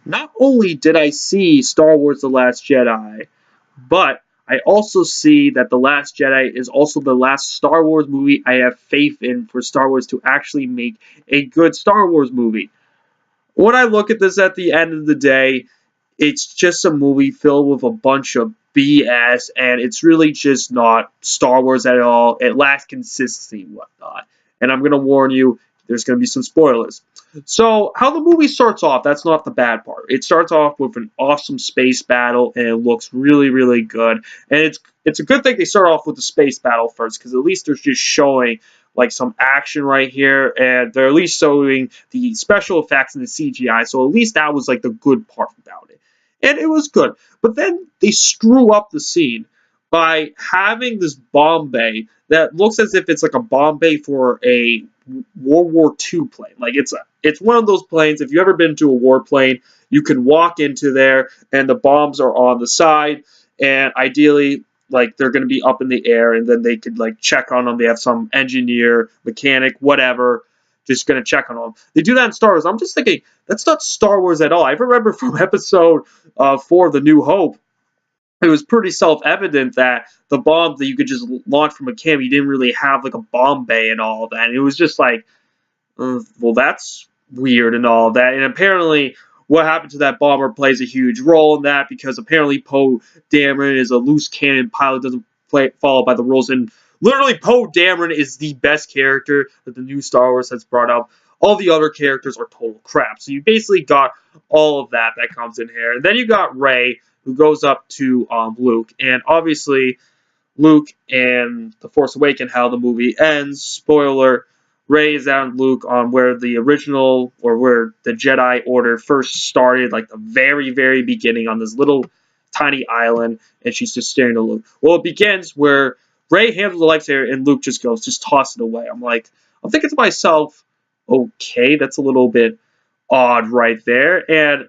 not only did I see Star Wars The Last Jedi, but I also see that The Last Jedi is also the last Star Wars movie I have faith in for Star Wars to actually make a good Star Wars movie. When I look at this at the end of the day, it's just a movie filled with a bunch of BS, and it's really just not Star Wars at all. It lacks consistency and whatnot. And I'm going to warn you, there's going to be some spoilers. So, how the movie starts off, that's not the bad part. It starts off with an awesome space battle, and it looks really, really good. And it's a good thing they start off with the space battle first, because at least they're just showing like some action right here, and they're at least showing the special effects and the CGI. So at least that was like the good part about it, and it was good. But then they screw up the scene by having this bomb bay that looks as if it's like a bomb bay for a World War II plane. Like it's one of those planes. If you've ever been to a warplane, you can walk into there and the bombs are on the side, and ideally like they're going to be up in the air, and then they could like check on them. They have some engineer, mechanic, whatever, just going to check on them. They do that in Star Wars. I'm just thinking that's not Star Wars at all. I remember from episode 4, The New Hope, it was pretty self-evident that the bomb that you could just launch from a cam, you didn't really have like a bomb bay and all of that. And it was just like, well, that's weird and all of that. And apparently, what happened to that bomber plays a huge role in that, because apparently Poe Dameron is a loose cannon pilot, doesn't follow by the rules. And literally, Poe Dameron is the best character that the new Star Wars has brought up. All the other characters are total crap. So you basically got all of that comes in here. And then you got Rey, who goes up to Luke. And obviously, Luke and The Force Awakens, how the movie ends. Spoiler, Rey is out Luke on where the original, or where the Jedi Order first started, like the very, very beginning, on this little tiny island, and she's just staring at Luke. Well, it begins where Rey handles the lightsaber and Luke just goes, just toss it away. I'm thinking to myself, okay, that's a little bit odd right there. And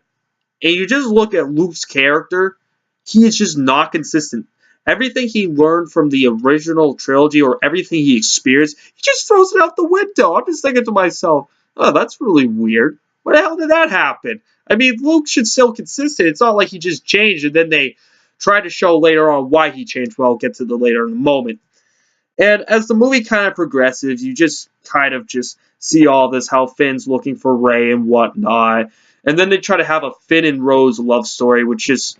you just look at Luke's character, he is just not consistent. Everything he learned from the original trilogy, or everything he experienced, he just throws it out the window. I'm just thinking to myself, oh, that's really weird. What the hell did that happen? I mean, Luke should still consistent. It's not like he just changed and then they try to show later on why he changed. Well, I'll get to the later in the moment. And as the movie kind of progresses, you just kind of just see all this, how Finn's looking for Rey and whatnot. And then they try to have a Finn and Rose love story, which is,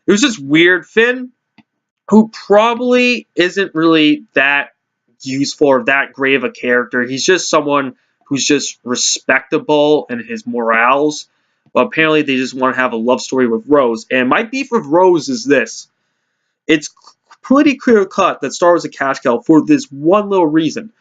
it was just weird. Finn, who probably isn't really that useful or that great of a character. He's just someone who's just respectable in his morals. But apparently they just want to have a love story with Rose. And my beef with Rose is this. It's pretty clear cut that Star Wars is a cash cow for this one little reason.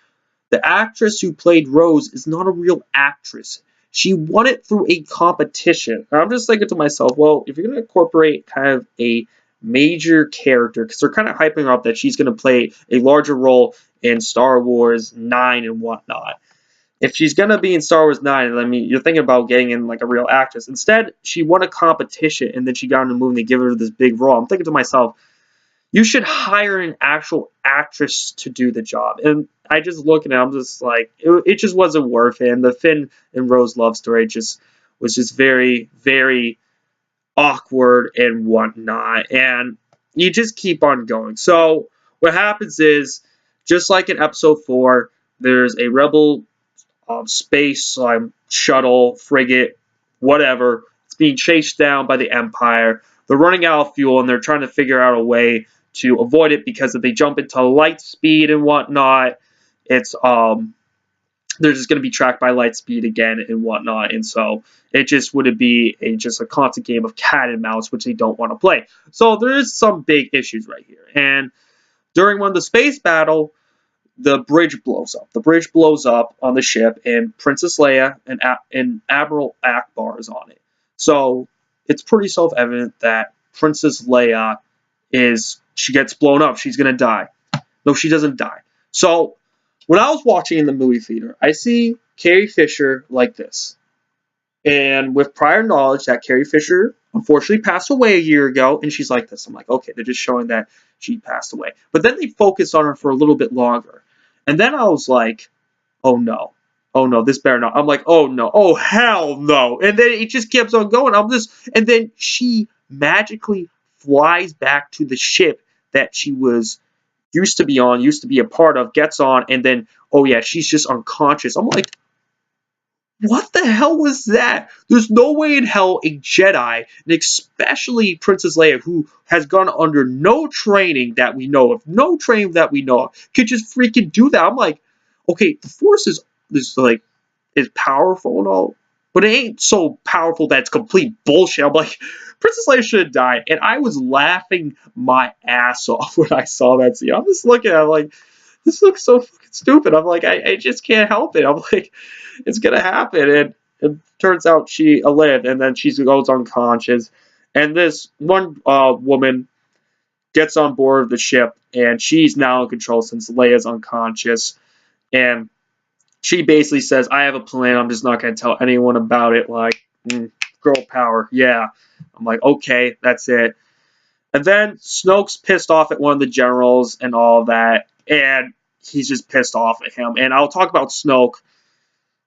The actress who played Rose is not a real actress. She won it through a competition. And I'm just thinking to myself, well, if you're going to incorporate kind of a major character, because they're kind of hyping her up that she's going to play a larger role in Star Wars 9 and whatnot. If she's going to be in Star Wars 9, I mean, you're thinking about getting in like a real actress. Instead, she won a competition, and then she got in the movie and they give her this big role. I'm thinking to myself, you should hire an actual actress to do the job. And I just look at it, I'm just like, it just wasn't worth it. And the Finn and Rose love story just was just very, very awkward and whatnot. And you just keep on going. So what happens is, just like in episode 4, there's a rebel space shuttle, frigate, whatever. It's being chased down by the Empire. They're running out of fuel, and they're trying to figure out a way to avoid it, because if they jump into light speed and whatnot, it's they're just going to be tracked by light speed again and whatnot. And so it just would be just a constant game of cat and mouse, which they don't want to play. So there's some big issues right here. And during one of the space battle, the bridge blows up. The bridge blows up on the ship, and Princess Leia and Admiral Akbar is on it. So it's pretty self-evident that Princess Leia she gets blown up. She's going to die. No, she doesn't die. So when I was watching in the movie theater, I see Carrie Fisher like this. And with prior knowledge that Carrie Fisher unfortunately passed away a year ago, and she's like this. I'm like, okay, they're just showing that she passed away. But then they focused on her for a little bit longer. And then I was like, oh no. oh no, this better not. I'm like, oh no, oh hell no. And then it just keeps on going. And then she magically flies back to the ship that she was used to be on, used to be a part of, gets on, and then, oh yeah, she's just unconscious. I'm like, what the hell was that? There's no way in hell a Jedi, and especially Princess Leia, who has gone under no training that we know of, could just freaking do that. I'm like, okay, the Force is powerful and all, but it ain't so powerful that it's complete bullshit. I'm like, Princess Leia should have died, and I was laughing my ass off when I saw that scene. I'm just looking at it like, this looks so fucking stupid. I'm like, I just can't help it. I'm like, it's gonna happen, and it turns out she lived, and then she goes unconscious, and this one woman gets on board of the ship, and she's now in control since Leia's unconscious, and she basically says, I have a plan, I'm just not going to tell anyone about it, like, girl power, yeah. I'm like, okay, that's it. And then Snoke's pissed off at one of the generals and all that, and he's just pissed off at him. And I'll talk about Snoke.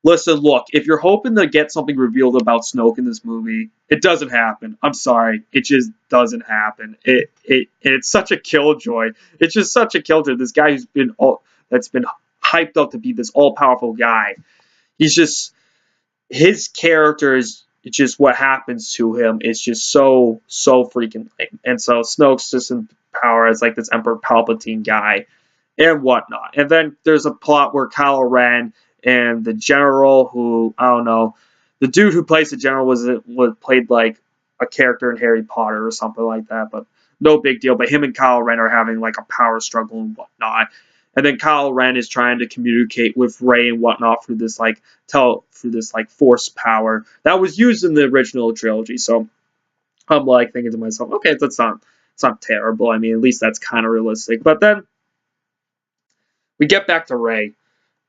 Listen, look, if you're hoping to get something revealed about Snoke in this movie, it doesn't happen. I'm sorry. It just doesn't happen. It's such a killjoy. It's just such a killjoy. This guy that's been hyped up to be this all-powerful guy. He's just, his character is just what happens to him is just so freaking lame. And so Snoke's just in power as like this Emperor Palpatine guy and whatnot. And then there's a plot where Kylo Ren and the general, who I don't know, the dude who plays the general was played like a character in Harry Potter or something like that, but no big deal. But him and Kylo Ren are having like a power struggle and whatnot. And then Kylo Ren is trying to communicate with Rey and whatnot through this force power that was used in the original trilogy. So I'm like thinking to myself, okay, it's not terrible. I mean, at least that's kind of realistic. But then we get back to Rey,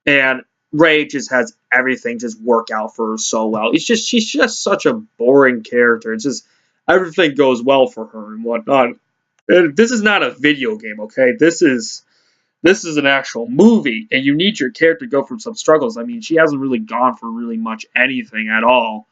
and Rey just has everything just work out for her so well. She's just such a boring character. It's just everything goes well for her and whatnot. And this is not a video game, okay? This is an actual movie, and you need your character to go through some struggles. I mean, she hasn't really gone for really much anything at all.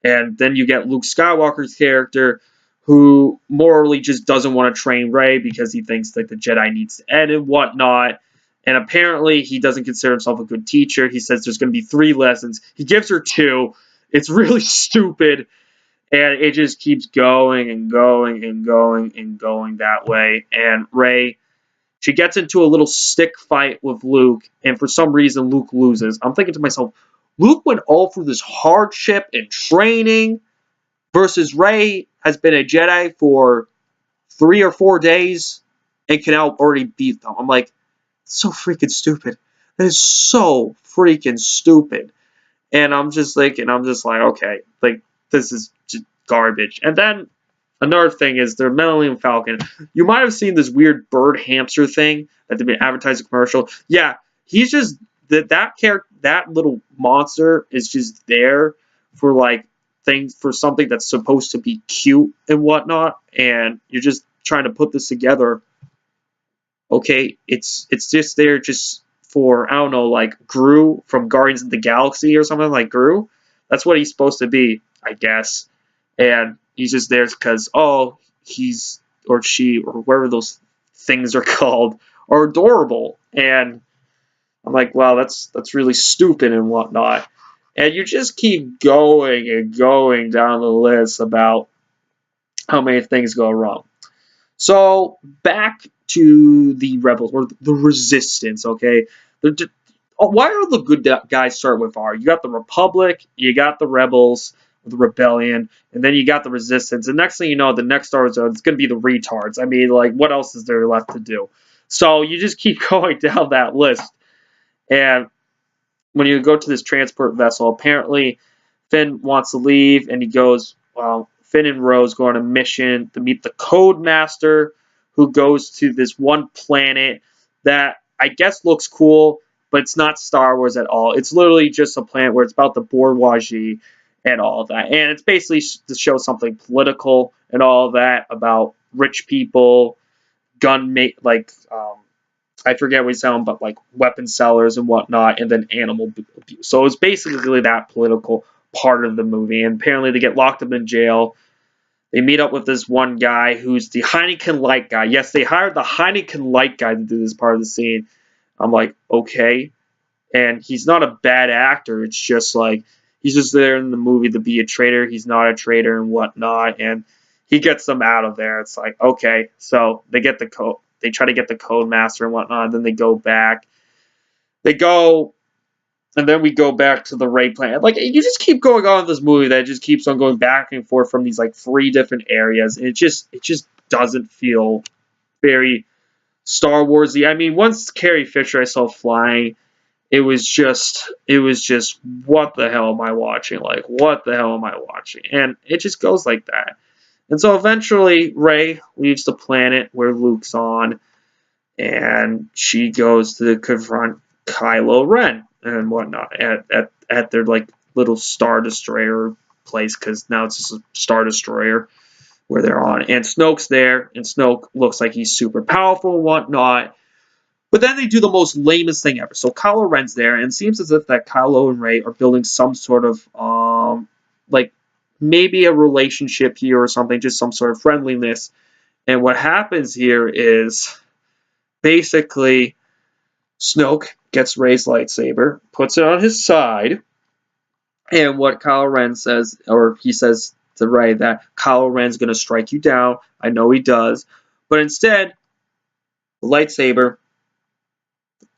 And then you get Luke Skywalker's character, who morally just doesn't want to train Rey because he thinks that the Jedi needs to end and whatnot. And apparently he doesn't consider himself a good teacher. He says there's going to be 3 lessons. He gives her 2. It's really stupid. And it just keeps going and going and going and going that way. And Rey, she gets into a little stick fight with Luke. And for some reason, Luke loses. I'm thinking to myself, Luke went all through this hardship and training versus Rey has been a Jedi for 3 or 4 days and can now already beat them. I'm like, so freaking stupid. That is so freaking stupid. And I'm just like, okay, like, this is just garbage. And then another thing is the Millennium Falcon. You might have seen this weird bird hamster thing that they've been advertising commercial. Yeah, he's just that little monster is just there for like something that's supposed to be cute and whatnot, and you're just trying to put this together. Okay, it's just there just for, I don't know, like Gru from Guardians of the Galaxy or something, like Gru. That's what he's supposed to be, I guess. And he's just there because, oh, he's or she or whatever those things are called are adorable. And I'm like, wow, that's really stupid and whatnot. And you just keep going and going down the list about how many things go wrong. So back to the rebels or the resistance, okay? Why are the good guys start with R? You got the Republic, you got the rebels, the rebellion, and then you got the resistance. And next thing you know, the next Star Wars zone is going to be the retards. I mean, like, what else is there left to do? So you just keep going down that list. And when you go to this transport vessel, apparently Finn wants to leave, and he goes, well, Finn and Rose go on a mission to meet the Codemaster, who goes to this one planet that I guess looks cool, but it's not Star Wars at all. It's literally just a planet where it's about the bourgeoisie and all of that. And it's basically to show something political and all of that about rich people, I forget what he's selling, but like weapon sellers and whatnot, and then animal abuse. So it's basically that political part of the movie. And apparently they get locked up in jail. They meet up with this one guy who's the Heineken Light guy. Yes, they hired the Heineken Light guy to do this part of the scene. I'm like, okay. And he's not a bad actor. It's just like he's just there in the movie to be a traitor. He's not a traitor and whatnot. And he gets them out of there. It's like, okay. So they get the code. They try to get the code master and whatnot. And then they go back. They go, and then we go back to the Ray planet. Like you just keep going on in this movie that just keeps on going back and forth from these like 3 different areas. And it just doesn't feel very Star Warsy. I mean, once Carrie Fisher I saw flying, it was just what the hell am I watching? Like what the hell am I watching? And it just goes like that. And so eventually Rey leaves the planet where Luke's on, and she goes to confront Kylo Ren and whatnot at their like little Star Destroyer place, because now it's just a Star Destroyer where they're on. And Snoke's there, and Snoke looks like he's super powerful and whatnot. But then they do the most lamest thing ever. So Kylo Ren's there, and it seems as if that Kylo and Rey are building some sort of, like, maybe a relationship here or something, just some sort of friendliness. And what happens here is basically Snoke gets Rey's lightsaber, puts it on his side, and what Kylo Ren says, or he says to Rey that Kylo Ren's going to strike you down. I know he does. But instead, the lightsaber,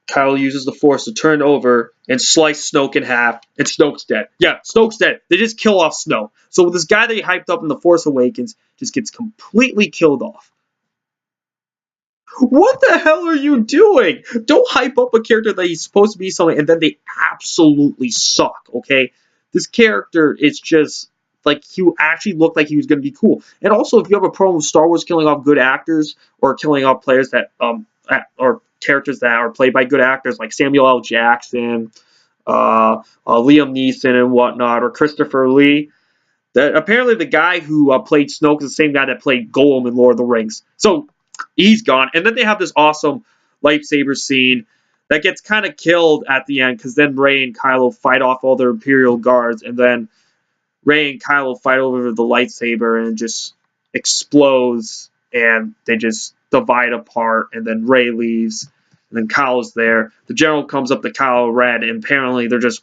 Kylo uses the Force to turn over and slice Snoke in half, and Snoke's dead. Yeah, Snoke's dead. They just kill off Snoke. So this guy that he hyped up in The Force Awakens just gets completely killed off. What the hell are you doing? Don't hype up a character that he's supposed to be something and then they absolutely suck, okay? This character is just like he actually looked like he was going to be cool. And also, if you have a problem with Star Wars killing off good actors or killing off players that or characters that are played by good actors like Samuel L. Jackson, Liam Neeson and whatnot, or Christopher Lee, that apparently the guy who played Snoke is the same guy that played Gollum in Lord of the Rings. So he's gone. And then they have this awesome lightsaber scene that gets kind of killed at the end, because then Rey and Kylo fight off all their Imperial guards, and then Rey and Kylo fight over the lightsaber, and it just explodes, and they just divide apart, and then Rey leaves, and then Kylo's there. The general comes up to Kylo Ren, and apparently there's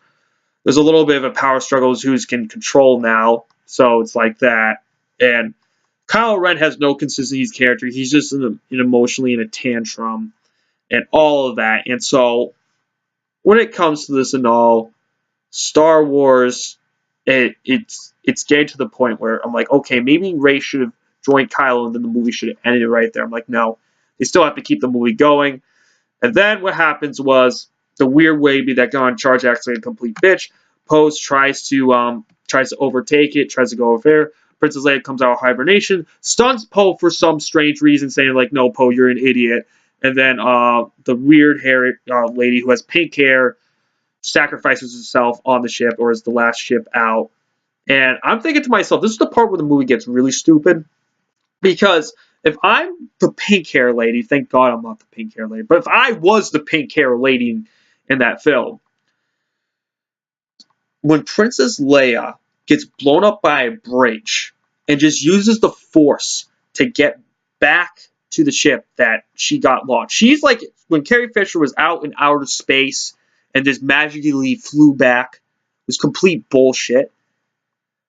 a little bit of a power struggle as who's can control now, so it's like that. And Kylo Ren has no consistency in his character. He's just emotionally in a tantrum and all of that. And so when it comes to this and all, Star Wars, it's getting to the point where I'm like, okay, maybe Rey should have joined Kylo and then the movie should have ended right there. I'm like, no, they still have to keep the movie going. And then what happens was the weird Wavy that got in charge actually a complete bitch. Poe tries to overtake it, tries to go over there. Princess Leia comes out of hibernation, stuns Poe for some strange reason, saying like, "No, Poe, you're an idiot." And then the weird hairy lady who has pink hair sacrifices herself on the ship, or is the last ship out. And I'm thinking to myself, this is the part where the movie gets really stupid, because if I'm the pink hair lady, thank God I'm not the pink hair lady, but if I was the pink hair lady in that film, when Princess Leia gets blown up by a bridge and just uses the Force to get back to the ship that she got launched. She's like when Carrie Fisher was out in outer space and just magically flew back. It was complete bullshit.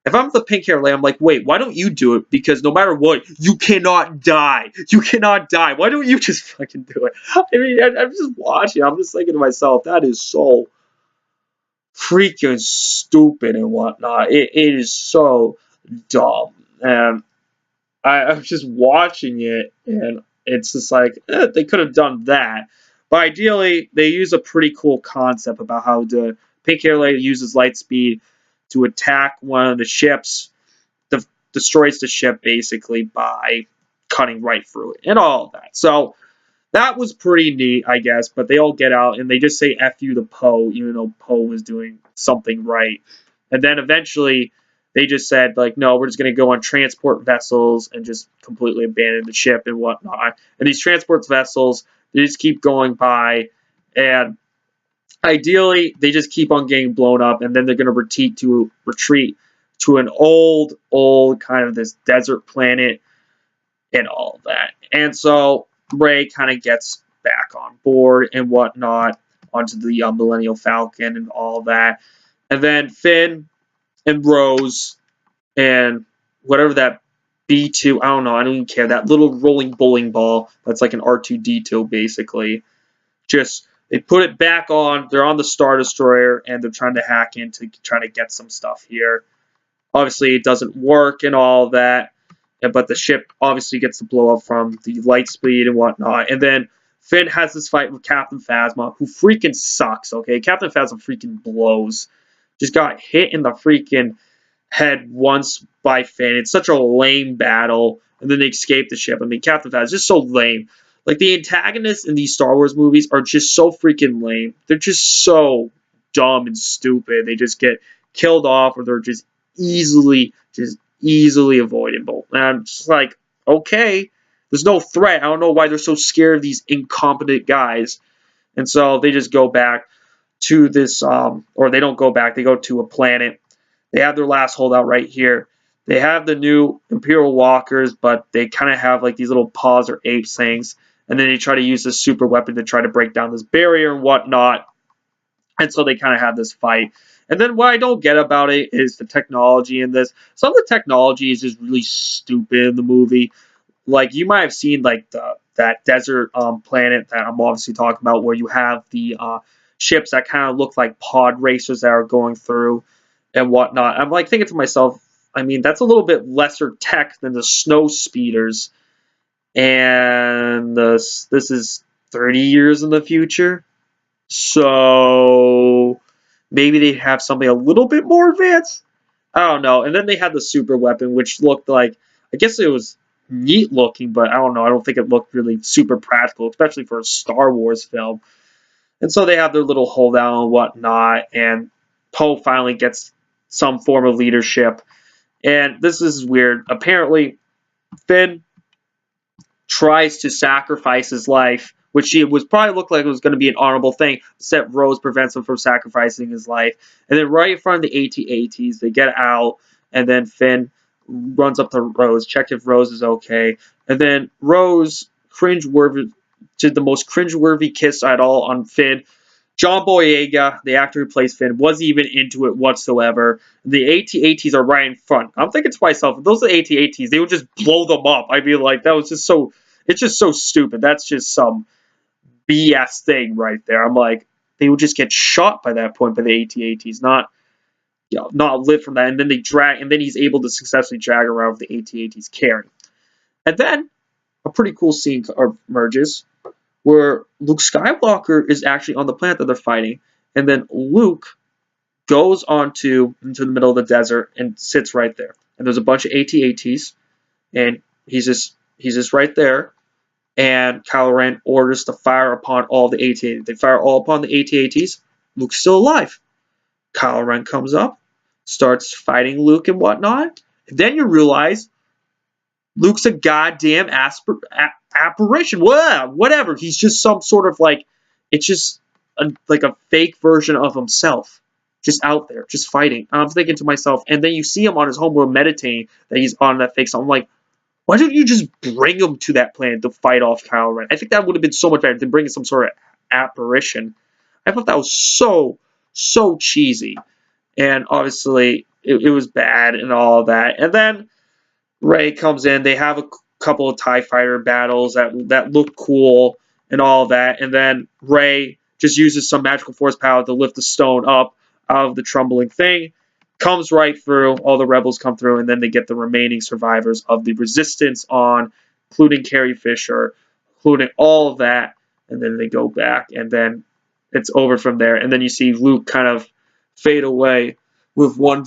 If I'm the pink hair Leia, I'm like, wait, why don't you do it? Because no matter what, you cannot die. You cannot die. Why don't you just fucking do it? I mean, I'm just watching. I'm just thinking to myself, that is so freaking stupid and whatnot. It is so dumb. And I'm just watching it, and it's just like, they could have done that. But ideally, they use a pretty cool concept about how the pink hair lady uses light speed to attack one of the ships, destroys the ship basically by cutting right through it, and all of that. So that was pretty neat, I guess, but they all get out and they just say F you to Poe, even though Poe was doing something right. And then eventually They just said, like, no, we're just going to go on transport vessels and just completely abandon the ship and whatnot. And these transport vessels, they just keep going by, and ideally, they just keep on getting blown up, and then they're going to retreat to an old kind of this desert planet and all of that. And so Rey kind of gets back on board and whatnot onto the Millennial Falcon and all that. And then Finn and Rose and whatever that B2, I don't know, I don't even care, that little rolling bowling ball that's like an R2-D2 basically. Just, they put it back on, they're on the Star Destroyer, and they're trying to hack in to try to get some stuff here. Obviously, it doesn't work and all that, but the ship obviously gets to blow up from the light speed and whatnot. And then Finn has this fight with Captain Phasma, who freaking sucks, okay? Captain Phasma freaking blows. Just got hit in the freaking head once by Finn. It's such a lame battle. And then they escape the ship. I mean, Captain Phasma is just so lame. Like, the antagonists in these Star Wars movies are just so freaking lame. They're just so dumb and stupid. They just get killed off, or they're just easily avoidable. And I'm just like, okay, there's no threat. I don't know why they're so scared of these incompetent guys. And so they just go back to this, or they don't go back, they go to a planet. They have their last holdout right here. They have the new Imperial Walkers, but they kind of have like these little paws or apes things. And then they try to use this super weapon to try to break down this barrier and whatnot. And so they kind of have this fight. And then what I don't get about it is the technology in this. Some of the technology is just really stupid in the movie. Like, you might have seen like that desert planet that I'm obviously talking about, where you have the ships that kind of look like pod racers that are going through and whatnot. I'm like thinking to myself, I mean, that's a little bit lesser tech than the snow speeders. And this is 30 years in the future. So maybe they have something a little bit more advanced. I don't know. And then they had the super weapon, which looked like, I guess it was neat looking, but I don't know. I don't think it looked really super practical, especially for a Star Wars film. And so they have their little holdout and whatnot, and Poe finally gets some form of leadership. And this is weird. Apparently, Finn tries to sacrifice his life, which he was probably looked like it was going to be an honorable thing, except Rose prevents him from sacrificing his life. And then right in front of the AT-ATs, they get out, and then Finn runs up to Rose, check if Rose is okay. And then Rose did the most cringeworthy kiss at all on Finn. John Boyega, the actor who plays Finn, wasn't even into it whatsoever. The AT-ATs are right in front. I'm thinking to myself, if those are the AT-ATs, they would just blow them up. I'd be like, that was just so, it's just so stupid. That's just some BS thing right there. I'm like, they would just get shot by that point by the AT-ATs, not live from that. And then and then he's able to successfully drag around with the AT-ATs carrying. And then a pretty cool scene emerges, where Luke Skywalker is actually on the planet that they're fighting, and then Luke goes into the middle of the desert and sits right there. And there's a bunch of AT-ATs, and he's just right there. And Kylo Ren orders to fire upon all the AT-ATs. They fire all upon the AT-ATs. Luke's still alive. Kylo Ren comes up, starts fighting Luke and whatnot. And then you realize Luke's a goddamn apparition. Whatever. He's just some sort of like, it's just like a fake version of himself. Just out there, just fighting. I'm thinking to myself, and then you see him on his homeworld meditating that he's on that fake. So I'm like, why don't you just bring him to that planet to fight off Kylo Ren? I think that would have been so much better than bringing some sort of apparition. I thought that was so cheesy. And obviously, it was bad and all that. And then Rey comes in. They have a couple of TIE fighter battles that look cool and all that. And then Rey just uses some magical force power to lift the stone up out of the trembling thing. Comes right through. All the rebels come through, and then they get the remaining survivors of the Resistance on, including Carrie Fisher, including all of that. And then they go back, and then it's over from there. And then you see Luke kind of fade away with one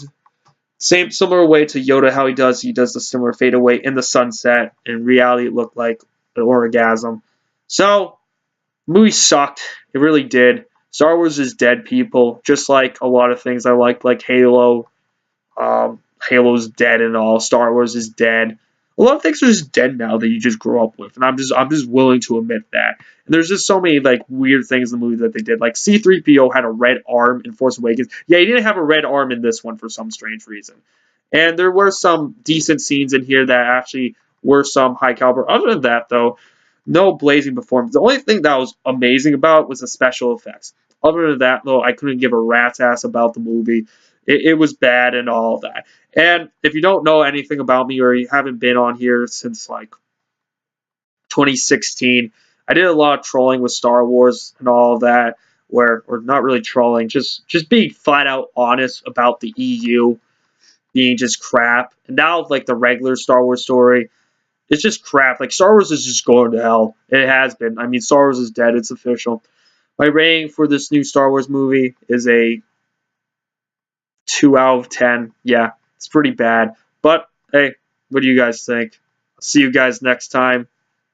similar way to Yoda, how he does the similar fade away in the sunset. In reality, it looked like an orgasm. So, the movie sucked. It really did. Star Wars is dead, people. Just like a lot of things I liked, like Halo. Halo's dead and all. Star Wars is dead. A lot of things are just dead now that you just grow up with, and I'm just willing to admit that. And there's just so many like weird things in the movie that they did. Like C-3PO had a red arm in Force Awakens. Yeah, he didn't have a red arm in this one for some strange reason. And there were some decent scenes in here that actually were some high caliber. Other than that, though, no blazing performance. The only thing that was amazing about was the special effects. Other than that, though, I couldn't give a rat's ass about the movie. It was bad and all that. And if you don't know anything about me or you haven't been on here since like 2016, I did a lot of trolling with Star Wars and all of that, or not really trolling, just being flat out honest about the EU being just crap. And now like the regular Star Wars story, it's just crap. Like Star Wars is just going to hell. It has been. I mean, Star Wars is dead. It's official. My rating for this new Star Wars movie is a 2 out of 10. Yeah, it's pretty bad. But hey, what do you guys think? See you guys next time.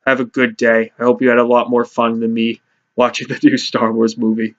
Have a good day. I hope you had a lot more fun than me watching the new Star Wars movie.